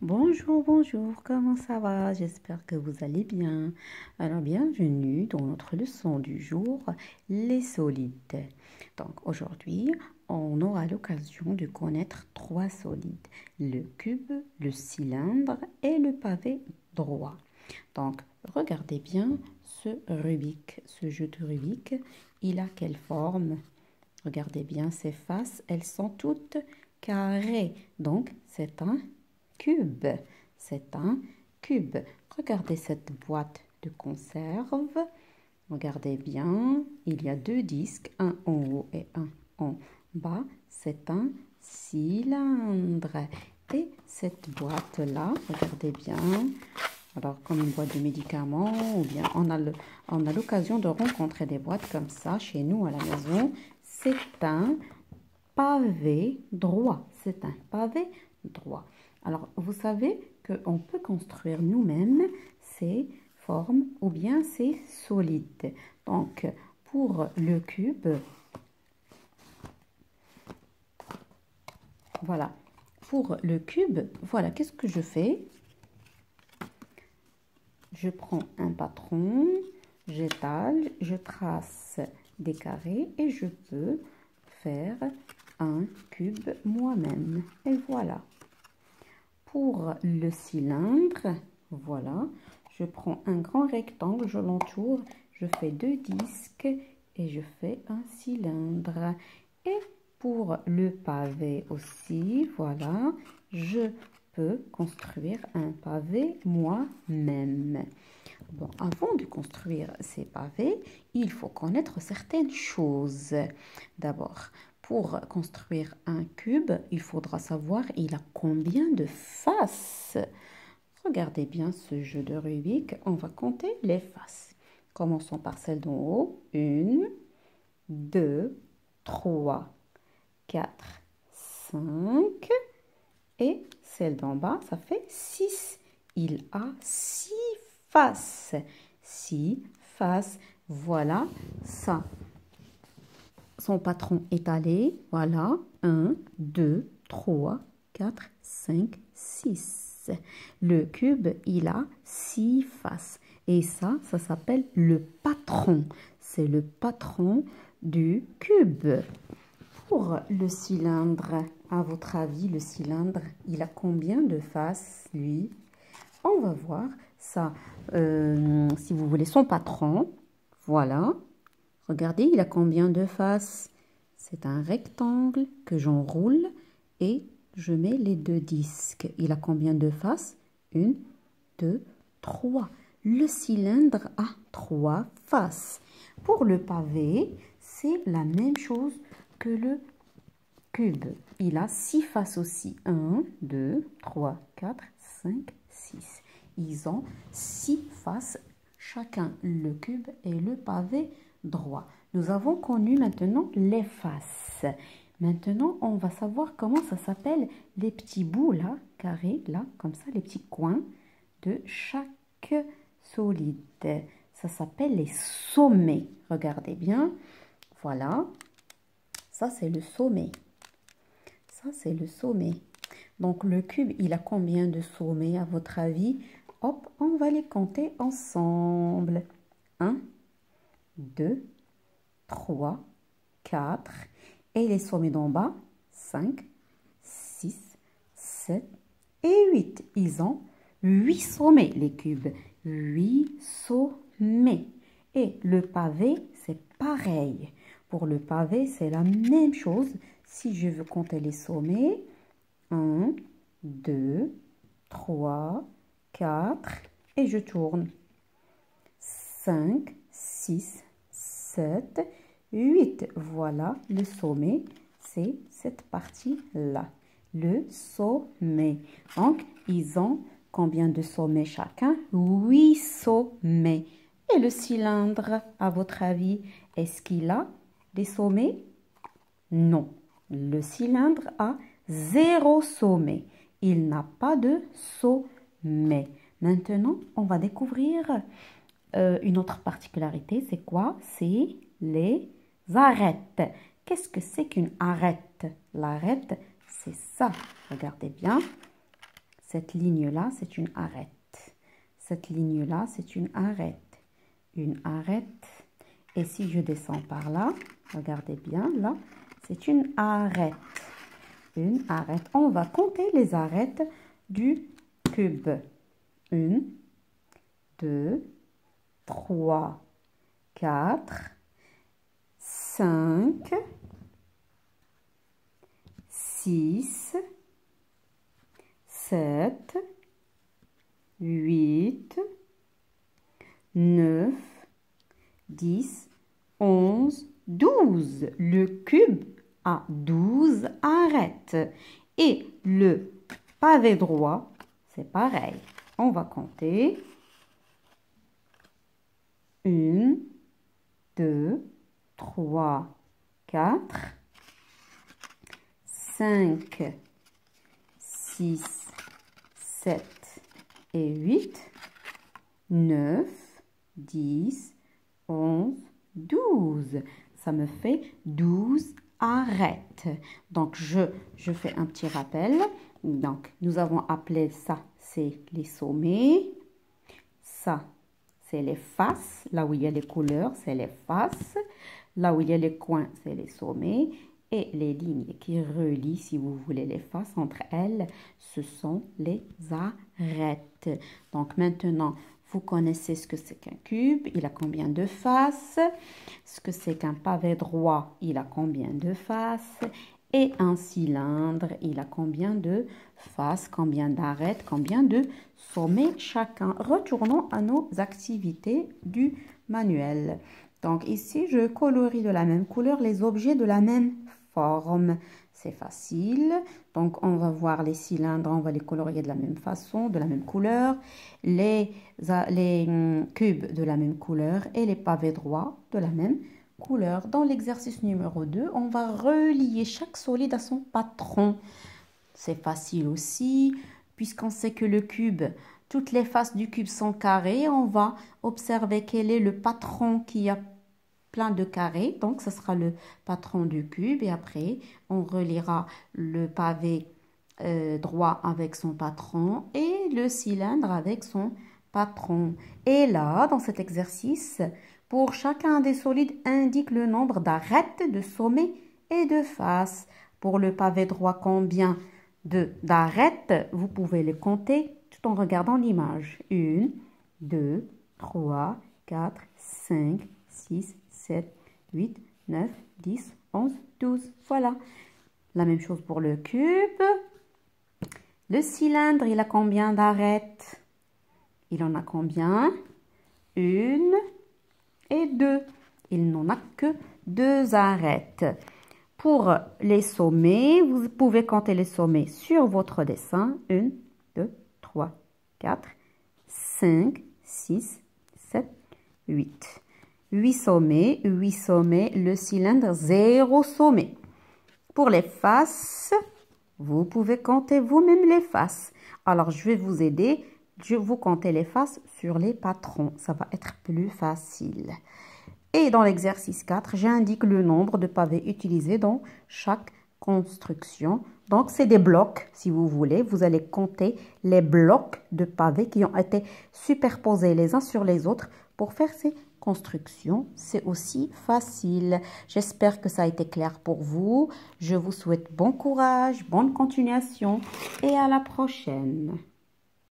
Bonjour, bonjour, comment ça va? J'espère que vous allez bien. Alors, bienvenue dans notre leçon du jour, les solides. Donc, aujourd'hui, on aura l'occasion de connaître trois solides, le cube, le cylindre et le pavé droit. Donc, regardez bien ce Rubik, ce jeu de Rubik. Il a quelle forme? Regardez bien ses faces, elles sont toutes carrées. Donc, c'est un cube. C'est un cube. Regardez cette boîte de conserve. Regardez bien, il y a deux disques, un en haut et un en bas. C'est un cylindre. Et cette boîte-là, regardez bien, alors comme une boîte de médicaments, ou bien on a l'occasion de rencontrer des boîtes comme ça chez nous à la maison. C'est un pavé droit. C'est un pavé droit. Alors, vous savez qu'on peut construire nous-mêmes ces formes ou bien ces solides. Donc, pour le cube, voilà. Pour le cube, voilà, qu'est-ce que je fais? Je prends un patron, j'étale, je trace des carrés et je peux faire un cube moi-même. Et voilà. Pour le cylindre, voilà, je prends un grand rectangle, je l'entoure, je fais deux disques et je fais un cylindre. Et pour le pavé aussi, voilà, je peux construire un pavé moi-même. Bon, avant de construire ces pavés, il faut connaître certaines choses. D'abord, pour construire un cube, il faudra savoir il a combien de faces. Regardez bien ce jeu de Rubik, on va compter les faces. Commençons par celle d'en haut. 1, 2, 3, 4, 5. Et celle d'en bas, ça fait 6. Il a 6 faces. 6 faces. Voilà ça. Son patron étalé. Voilà. 1, 2, 3, 4, 5, 6. Le cube, il a 6 faces. Et ça s'appelle le patron. C'est le patron du cube. Pour le cylindre, à votre avis, le cylindre, il a combien de faces, lui? On va voir ça. Si vous voulez, son patron, voilà. Regardez, il a combien de faces? C'est un rectangle que j'enroule et je mets les deux disques. Il a combien de faces? 1, 2, 3. Le cylindre a 3 faces. Pour le pavé, c'est la même chose que le cube. Il a 6 faces aussi. 1, 2, 3, 4, 5, 6. Ils ont 6 faces chacun, le cube et le pavé droit. Nous avons connu maintenant les faces. Maintenant, on va savoir comment ça s'appelle les petits bouts là, carrés, là, comme ça, les petits coins de chaque solide. Ça s'appelle les sommets. Regardez bien. Voilà. Ça, c'est le sommet. Ça, c'est le sommet. Donc, le cube, il a combien de sommets à votre avis? Hop, on va les compter ensemble. 1, 2, 3, 4. Et les sommets d'en bas, 5, 6, 7 et 8. Ils ont 8 sommets, les cubes. 8 sommets. Et le pavé, c'est pareil. Pour le pavé, c'est la même chose. Si je veux compter les sommets, 1, 2, 3, 4 et je tourne. 5, 6, 7, 8. Voilà le sommet, c'est cette partie-là. Le sommet. Donc, ils ont combien de sommets chacun? 8 sommets. Et le cylindre, à votre avis, est-ce qu'il a des sommets? Non. Le cylindre a 0 sommet. Il n'a pas de sommet. Maintenant, on va découvrir une autre particularité. C'est quoi? C'est les arêtes. Qu'est-ce que c'est qu'une arête? L'arête, c'est ça. Regardez bien. Cette ligne-là, c'est une arête. Cette ligne-là, c'est une arête. Une arête. Et si je descends par là, regardez bien, là, c'est une arête. Une arête. On va compter les arêtes du cube. 1, 2, 3, 4, 5, 6, 7, 8, 9, 10, 11, 12. Le cube a 12 arêtes. Et le pavé droit, c'est pareil. On va compter. 1, 2, 3, 4, 5, 6, 7 et 8, 9, 10, 11, 12. Ça me fait 12 arêtes. Donc, je fais un petit rappel. Donc, nous avons appelé ça, c'est les sommets. Ça, c'est les faces. Là où il y a les couleurs, c'est les faces. Là où il y a les coins, c'est les sommets. Et les lignes qui relient, si vous voulez, les faces entre elles, ce sont les arêtes. Donc maintenant, vous connaissez ce que c'est qu'un cube, il a combien de faces. Ce que c'est qu'un pavé droit, il a combien de faces. Et un cylindre, il a combien de faces, combien d'arêtes, combien de sommets chacun. Retournons à nos activités du manuel. Donc ici, je colorie de la même couleur les objets de la même forme. C'est facile. Donc, on va voir les cylindres, on va les colorier de la même façon, de la même couleur. Les cubes de la même couleur et les pavés droits de la même couleur. Dans l'exercice numéro 2, on va relier chaque solide à son patron. C'est facile aussi, puisqu'on sait que le cube, toutes les faces du cube sont carrées. On va observer quel est le patron qui a plein de carrés, donc ce sera le patron du cube et après on reliera le pavé droit avec son patron et le cylindre avec son patron. Et là, dans cet exercice, pour chacun des solides, indique le nombre d'arêtes, de sommets et de faces. Pour le pavé droit, combien d'arêtes? Vous pouvez les compter tout en regardant l'image. 1, 2, 3, 4, 5, 6, 7, 8, 9, 10, 11, 12. Voilà. La même chose pour le cube. Le cylindre, il a combien d'arêtes? Il en a combien? 1 et 2. Il n'en a que 2 arêtes. Pour les sommets, vous pouvez compter les sommets sur votre dessin. 1, 2, 3, 4, 5, 6, 7, 8. 8 sommets, le cylindre, 0 sommet. Pour les faces, vous pouvez compter vous-même les faces. Alors, je vais vous aider. Je vais vous compter les faces sur les patrons. Ça va être plus facile. Et dans l'exercice 4, j'indique le nombre de pavés utilisés dans chaque construction. Donc, c'est des blocs, si vous voulez. Vous allez compter les blocs de pavés qui ont été superposés les uns sur les autres pour faire ces construction, c'est aussi facile. J'espère que ça a été clair pour vous. Je vous souhaite bon courage, bonne continuation et à la prochaine.